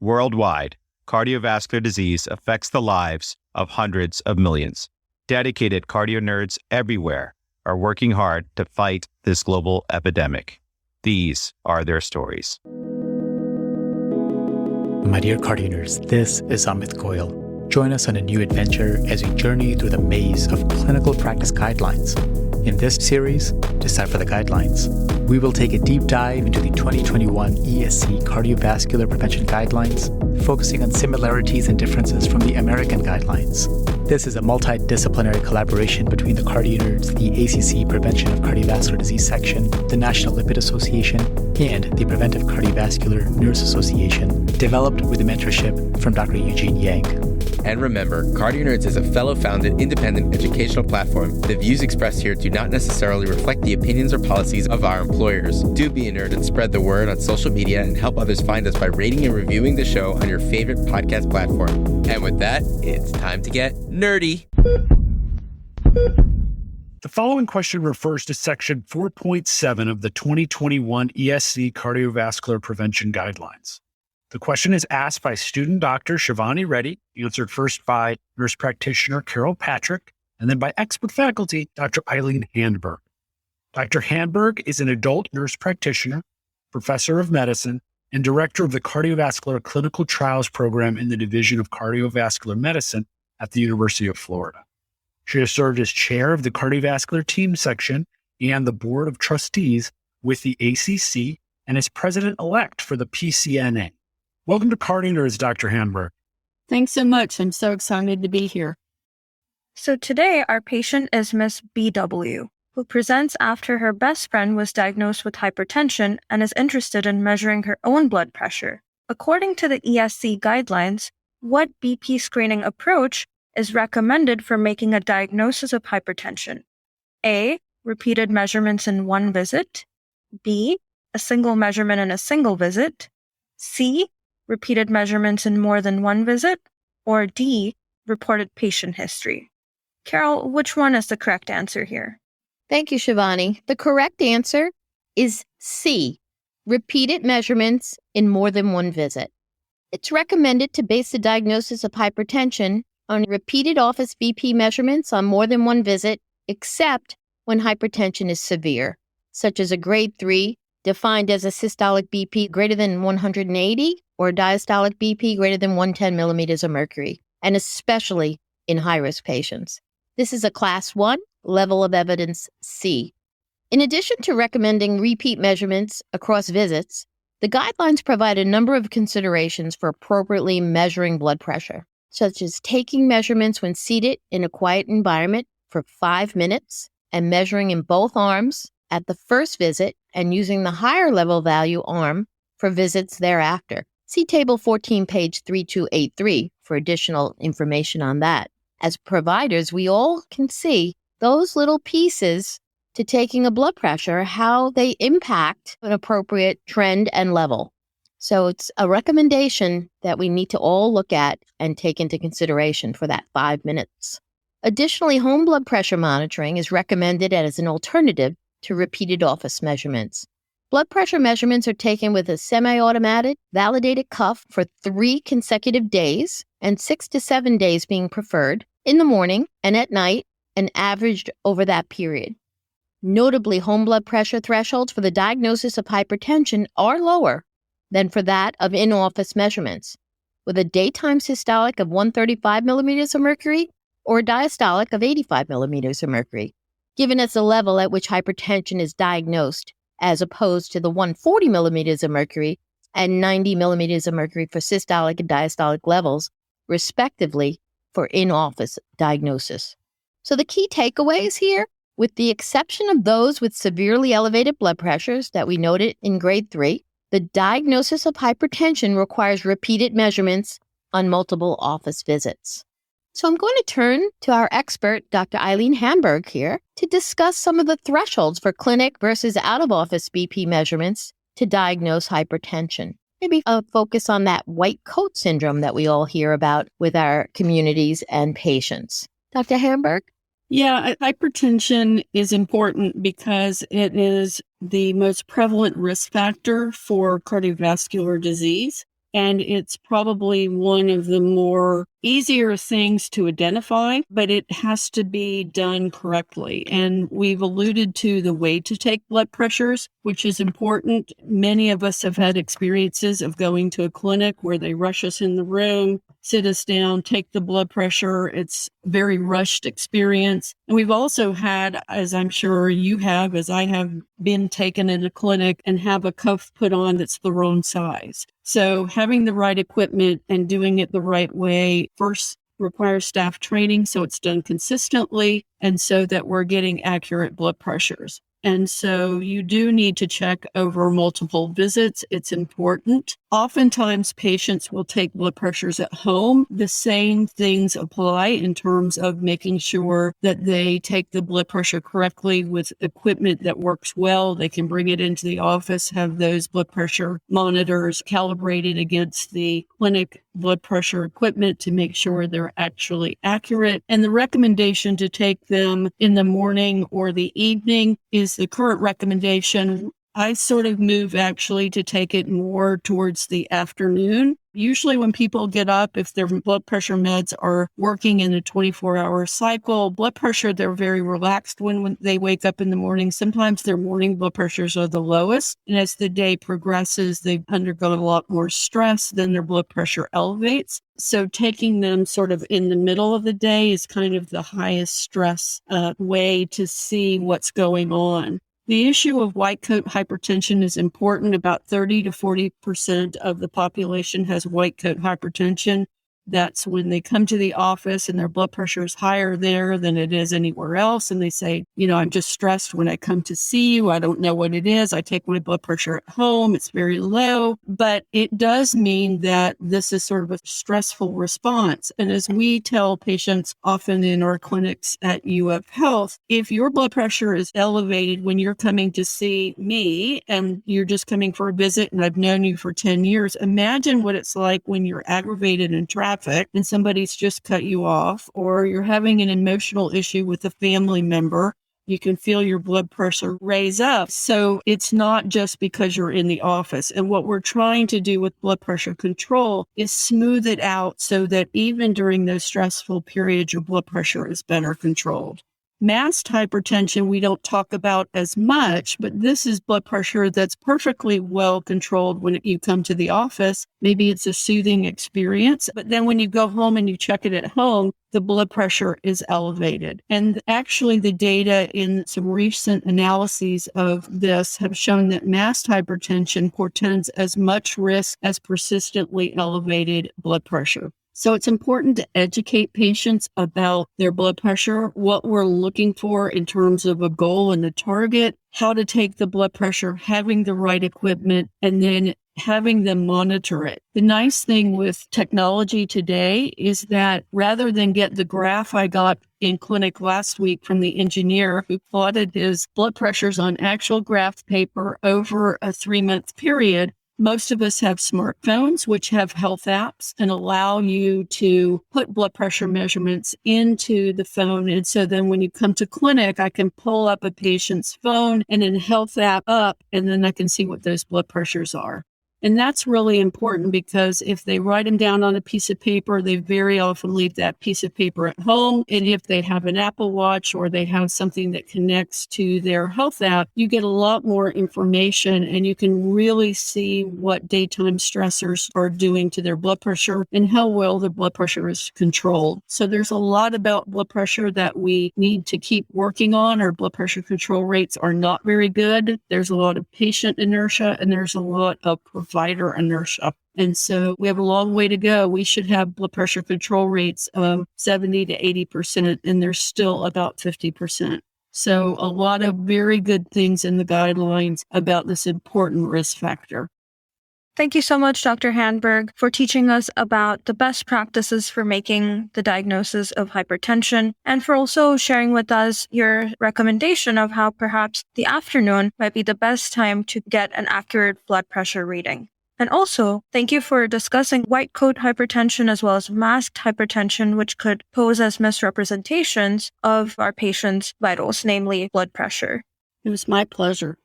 Worldwide, cardiovascular disease affects the lives of hundreds of millions. Dedicated CardioNerds everywhere are working hard to fight this global epidemic. These are their stories. My dear CardioNerds, this is Amit Goyal. Join us on a new adventure as we journey through the maze of clinical practice guidelines. In this series, Decipher the Guidelines, we will take a deep dive into the 2021 ESC Cardiovascular Prevention Guidelines, focusing on similarities and differences from the American guidelines. This is a multidisciplinary collaboration between the CardioNerds, the ACC Prevention of Cardiovascular Disease Section, the National Lipid Association, and the Preventive Cardiovascular Nurse Association, developed with the mentorship from Dr. Eugene Yang. And remember, CardioNerds is a fellow-founded independent educational platform. The views expressed here do not necessarily reflect the opinions or policies of our employers. Do be a nerd and spread the word on social media and help others find us by rating and reviewing the show on your favorite podcast platform. And with that, it's time to get nerdy. The following question refers to Section 4.7 of the 2021 ESC Cardiovascular Prevention Guidelines. The question is asked by student Dr. Shivani Reddy, answered first by nurse practitioner Carol Patrick, and then by expert faculty, Dr. Eileen Handberg. Dr. Handberg is an adult nurse practitioner, professor of medicine, and director of the Cardiovascular Clinical Trials Program in the Division of Cardiovascular Medicine at the University of Florida. She has served as chair of the Cardiovascular Team Section and the Board of Trustees with the ACC and is president-elect for the PCNA. Welcome to CardioNerds, Dr. Handberg. Thanks so much. I'm so excited to be here. So today, our patient is Miss BW, who presents after her best friend was diagnosed with hypertension and is interested in measuring her own blood pressure. According to the ESC guidelines, what BP screening approach is recommended for making a diagnosis of hypertension? A, repeated measurements in one visit. B, a single measurement in a single visit. C, repeated measurements in more than one visit. Or D, reported patient history. Carol, which one is the correct answer here? Thank you, Shivani. The correct answer is C, repeated measurements in more than one visit. It's recommended to base the diagnosis of hypertension on repeated office BP measurements on more than one visit, except when hypertension is severe, such as a grade 3, defined as a systolic BP greater than 180 or diastolic BP greater than 110 millimeters of mercury, and especially in high-risk patients. This is a class 1, level of evidence C. In addition to recommending repeat measurements across visits, the guidelines provide a number of considerations for appropriately measuring blood pressure, such as taking measurements when seated in a quiet environment for 5 minutes and measuring in both arms at the first visit and using the higher level value arm for visits thereafter. See Table 14, page 3283 for additional information on that. As providers, we all can see those little pieces to taking a blood pressure, how they impact an appropriate trend and level. So it's a recommendation that we need to all look at and take into consideration for that 5 minutes. Additionally, home blood pressure monitoring is recommended as an alternative to repeated office measurements. Blood pressure measurements are taken with a semi-automatic, validated cuff for 3 consecutive days, and 6 to 7 days being preferred, in the morning and at night, and averaged over that period. Notably, home blood pressure thresholds for the diagnosis of hypertension are lower than for that of in-office measurements, with a daytime systolic of 135 millimeters of mercury or a diastolic of 85 millimeters of mercury, given as the level at which hypertension is diagnosed, as opposed to the 140 millimeters of mercury and 90 millimeters of mercury for systolic and diastolic levels, respectively, for in-office diagnosis. So the key takeaways here, with the exception of those with severely elevated blood pressures that we noted in grade 3, the diagnosis of hypertension requires repeated measurements on multiple office visits. So I'm going to turn to our expert, Dr. Eileen Handberg here, to discuss some of the thresholds for clinic versus out-of-office BP measurements to diagnose hypertension. Maybe a focus on that white coat syndrome that we all hear about with our communities and patients. Dr. Handberg? Yeah, hypertension is important because it is the most prevalent risk factor for cardiovascular disease. And it's probably one of the more easier things to identify, but it has to be done correctly. And we've alluded to the way to take blood pressures, which is important. Many of us have had experiences of going to a clinic where they rush us in the room, sit us down, take the blood pressure. It's a very rushed experience. And we've also had, as I'm sure you have, as I have, been taken in a clinic and have a cuff put on that's the wrong size. So having the right equipment and doing it the right way first requires staff training so it's done consistently and so that we're getting accurate blood pressures. And so you do need to check over multiple visits. It's important. Oftentimes, patients will take blood pressures at home. The same things apply in terms of making sure that they take the blood pressure correctly with equipment that works well. They can bring it into the office, have those blood pressure monitors calibrated against the clinic blood pressure equipment to make sure they're actually accurate. And the recommendation to take them in the morning or the evening is the current recommendation. I sort of move actually to take it more towards the afternoon. Usually when people get up, if their blood pressure meds are working in a 24-hour cycle, blood pressure, they're very relaxed when they wake up in the morning. Sometimes their morning blood pressures are the lowest. And as the day progresses, they've undergone a lot more stress, then their blood pressure elevates. So taking them sort of in the middle of the day is kind of the highest stress way to see what's going on. The issue of white coat hypertension is important. About 30 to 40% of the population has white coat hypertension. That's when they come to the office and their blood pressure is higher there than it is anywhere else. And they say, I'm just stressed when I come to see you. I don't know what it is. I take my blood pressure at home. It's very low. But it does mean that this is sort of a stressful response. And as we tell patients often in our clinics at UF Health, if your blood pressure is elevated when you're coming to see me and you're just coming for a visit and I've known you for 10 years, imagine what it's like when you're aggravated and traffic and somebody's just cut you off, or you're having an emotional issue with a family member. You can feel your blood pressure raise up. So it's not just because you're in the office. And what we're trying to do with blood pressure control is smooth it out so that even during those stressful periods, your blood pressure is better controlled. Masked hypertension, we don't talk about as much, but this is blood pressure that's perfectly well controlled when you come to the office. Maybe it's a soothing experience, but then when you go home and you check it at home, the blood pressure is elevated. And actually the data in some recent analyses of this have shown that masked hypertension portends as much risk as persistently elevated blood pressure. So it's important to educate patients about their blood pressure, what we're looking for in terms of a goal and a target, how to take the blood pressure, having the right equipment, and then having them monitor it. The nice thing with technology today is that rather than get the graph I got in clinic last week from the engineer who plotted his blood pressures on actual graph paper over a 3-month period, most of us have smartphones, which have health apps and allow you to put blood pressure measurements into the phone. And so then when you come to clinic, I can pull up a patient's phone and an health app up, and then I can see what those blood pressures are. And that's really important because if they write them down on a piece of paper, they very often leave that piece of paper at home. And if they have an Apple Watch or they have something that connects to their health app, you get a lot more information and you can really see what daytime stressors are doing to their blood pressure and how well their blood pressure is controlled. So there's a lot about blood pressure that we need to keep working on. Our blood pressure control rates are not very good. There's a lot of patient inertia and there's a lot of provider inertia. And so we have a long way to go. We should have blood pressure control rates of 70 to 80%, and they're still about 50%. So a lot of very good things in the guidelines about this important risk factor. Thank you so much, Dr. Handberg, for teaching us about the best practices for making the diagnosis of hypertension, and for also sharing with us your recommendation of how perhaps the afternoon might be the best time to get an accurate blood pressure reading. And also, thank you for discussing white coat hypertension as well as masked hypertension, which could pose as misrepresentations of our patients' vitals, namely blood pressure. It was my pleasure.